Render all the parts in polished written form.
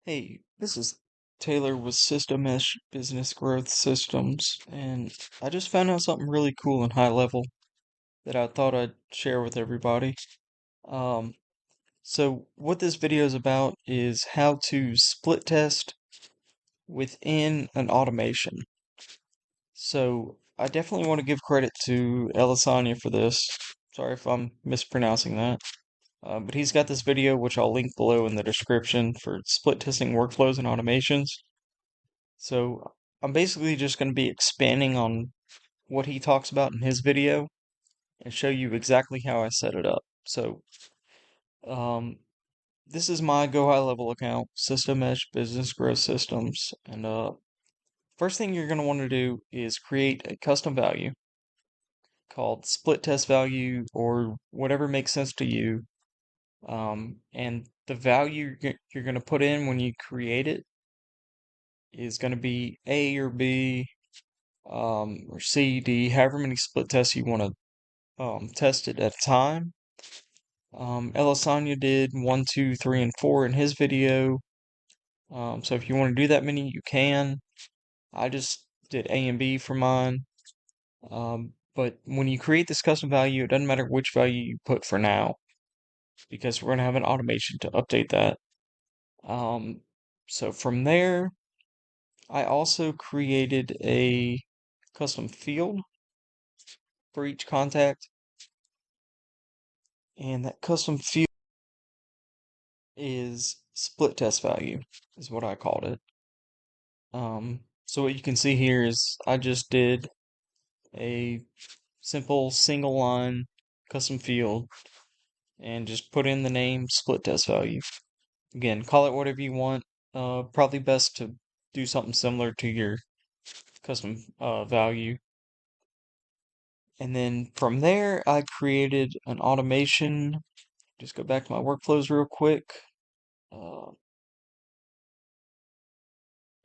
Hey, this is Taylor with Systomesh Business Growth Systems, and I just found out something really cool and high level that I thought I'd share with everybody. Um, so what this video is about is how to split test within an automation. So I definitely want to give credit to Elisanya for this. Sorry if I'm mispronouncing that. But he's got this video, which I'll link below in the description for split testing workflows and automations. So I'm basically just going to be expanding on what he talks about in his video and show you exactly how I set it up. So um, this is my Go High Level account, Systomesh Business Growth Systems, and first thing you're going to want to do is create a custom value called split test value or whatever makes sense to you. And the value you're going to put in when you create it is going to be A or B, or C, D, however many split tests you want to test it at a time. Elisanya did 1, 2, 3, and 4 in his video. So if you want to do that many, you can. I just did A and B for mine. But when you create this custom value, it doesn't matter which value you put for now, because we're going to have an automation to update that. So from there, I also created a custom field for each contact, and that custom field is split test value, is what I called it. So what you can see here is I just did a simple single line custom field and just put in the name split test value. Again, call it whatever you want. Probably best to do something similar to your custom value. And then from there, I created an automation. Just go back to my workflows real quick. Okay,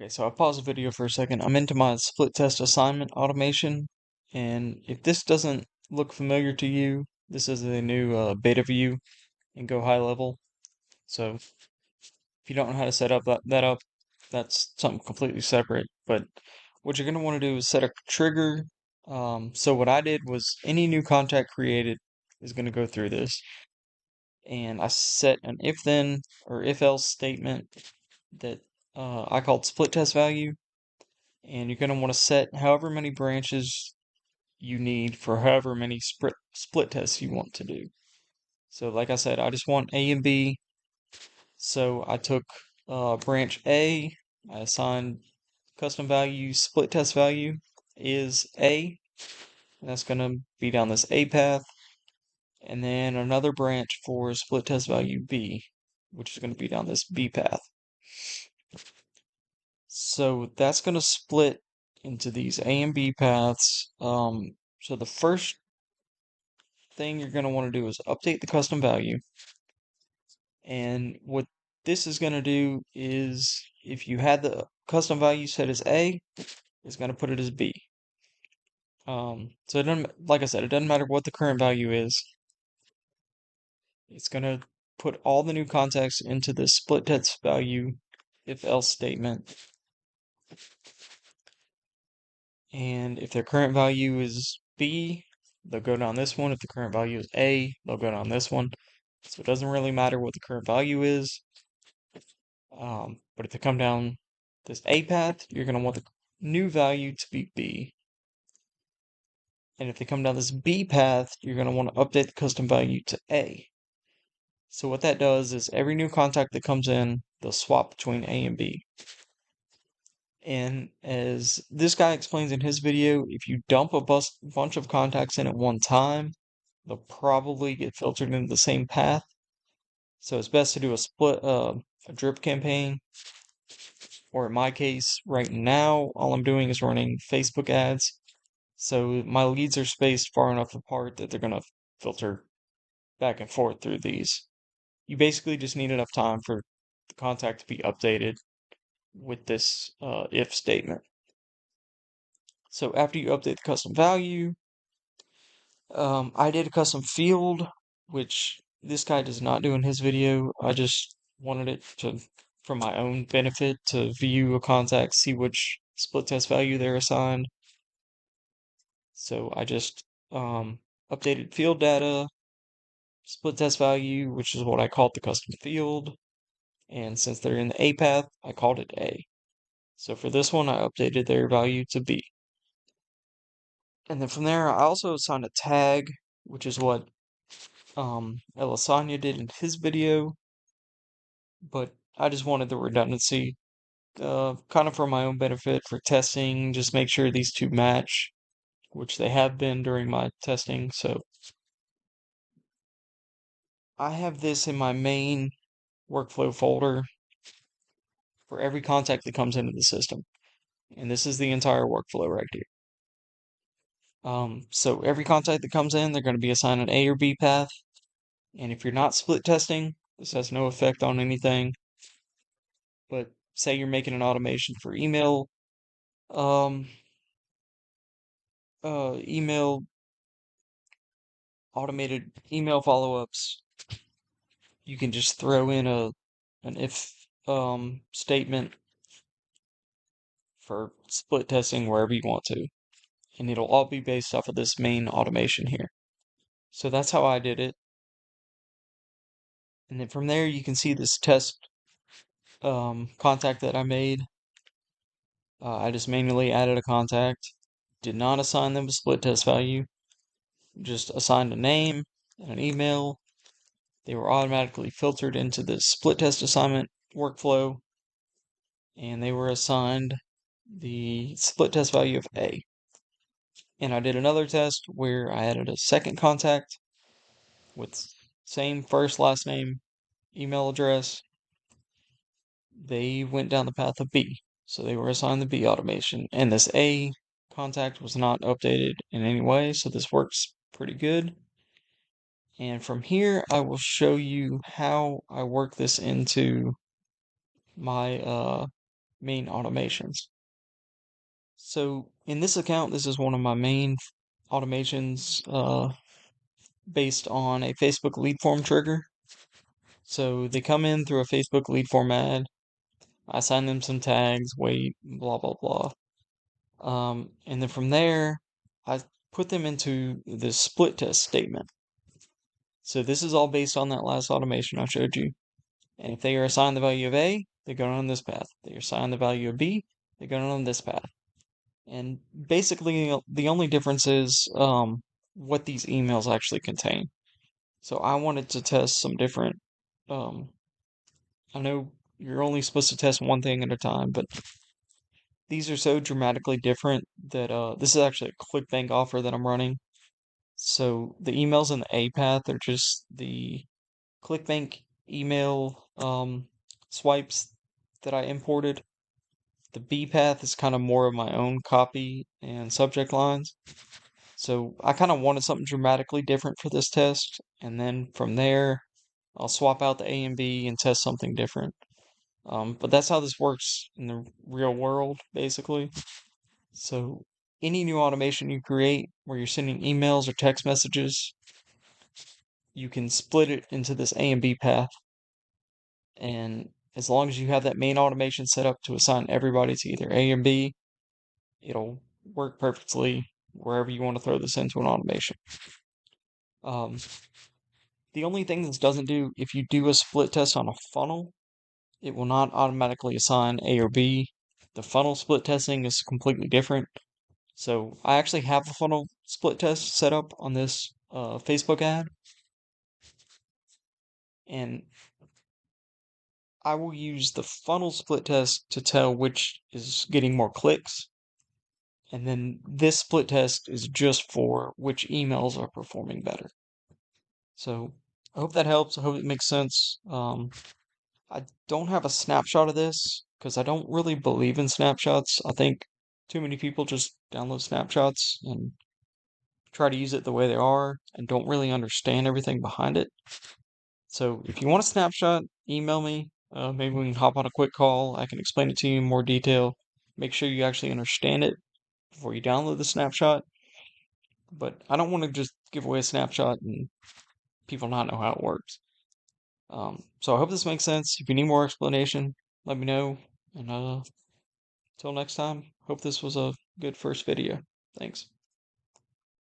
so I paused the video for a second. I'm into my split test assignment automation, and if this doesn't look familiar to you, this is a new beta view in Go High Level. So if you don't know how to set up that up, that's something completely separate. But what you're going to want to do is set a trigger. So what I did was any new contact created is going to go through this, and I set an if then or if else statement that I called split test value. And you're going to want to set however many branches you need for however many split tests you want to do. So like I said, I just want A and B. So I took branch A, I assigned custom value, split test value is A. And that's going to be down this A path. And then another branch for split test value B, which is going to be down this B path. So that's going to split into these A and B paths. So the first thing you're going to want to do is update the custom value. And what this is going to do is if you had the custom value set as A, it's going to put it as B. So it doesn't, like I said, it doesn't matter what the current value is. It's going to put all the new contacts into the split test value if else statement. And if their current value is B, they'll go down this one. If the current value is A, they'll go down this one. So it doesn't really matter what the current value is. But if they come down this A path, you're going to want the new value to be B. And if they come down this B path, you're going to want to update the custom value to A. So what that does is every new contact that comes in, they'll swap between A and B. And as this guy explains in his video, if you dump a bunch of contacts in at one time, they'll probably get filtered into the same path. So it's best to do a drip campaign. Or in my case, right now, all I'm doing is running Facebook ads. So my leads are spaced far enough apart that they're going to filter back and forth through these. You basically just need enough time for the contact to be updated with this if statement. So after you update the custom value, I did a custom field, which this guy does not do in his video. I just wanted it to for my own benefit to view a contact, see which split test value they're assigned. So I just updated field data, split test value, which is what I called the custom field. And since they're in the A path, I called it A. So for this one, I updated their value to B. And then from there, I also assigned a tag, which is what Elisanya did in his video. But I just wanted the redundancy, kind of for my own benefit, for testing, just make sure these two match, which they have been during my testing. So I have this in my main workflow folder for every contact that comes into the system. And this is the entire workflow right here. So every contact that comes in, they're going to be assigned an A or B path. And if you're not split testing, this has no effect on anything. But say you're making an automation for email, um, email automated email follow-ups, you can just throw in an if statement for split testing wherever you want to, and it'll all be based off of this main automation here. So that's how I did it. And then from there, you can see this test contact that I made. I just manually added a contact, did not assign them a split test value, just assigned a name and an email. They were automatically filtered into the split test assignment workflow, and they were assigned the split test value of A. And I did another test where I added a second contact with same first, last name, email address. They went down the path of B. So they were assigned the B automation. And this A contact was not updated in any way, so this works pretty good. And from here, I will show you how I work this into my main automations. So in this account, this is one of my main automations based on a Facebook lead form trigger. So they come in through a Facebook lead form ad. I assign them some tags, wait, blah, blah, blah. And then from there, I put them into this split test statement. So this is all based on that last automation I showed you. And if they are assigned the value of A, they go on this path. They are assigned the value of B, they go on this path. And basically, the only difference is what these emails actually contain. So I wanted to test some different. Um, I know you're only supposed to test one thing at a time, but these are so dramatically different that this is actually a ClickBank offer that I'm running. So the emails in the A path are just the ClickBank email swipes that I imported. The B path is kind of more of my own copy and subject lines. So I kind of wanted something dramatically different for this test, and then from there, I'll swap out the A and B and test something different. But that's how this works in the real world, basically. So any new automation you create where you're sending emails or text messages, you can split it into this A and B path. And as long as you have that main automation set up to assign everybody to either A and B, it'll work perfectly wherever you want to throw this into an automation. Um, the only thing this doesn't do, if you do a split test on a funnel, it will not automatically assign A or B. The funnel split testing is completely different. So I actually have a funnel split test set up on this Facebook ad, and I will use the funnel split test to tell which is getting more clicks. And then this split test is just for which emails are performing better. So I hope that helps. I hope it makes sense. I don't have a snapshot of this because I don't really believe in snapshots. I think too many people just download snapshots and try to use it the way they are and don't really understand everything behind it. So if you want a snapshot, email me. Maybe we can hop on a quick call. I can explain it to you in more detail. Make sure you actually understand it before you download the snapshot. But I don't want to just give away a snapshot and people not know how it works. So I hope this makes sense. If you need more explanation, let me know. And till next time, hope this was a good first video. Thanks.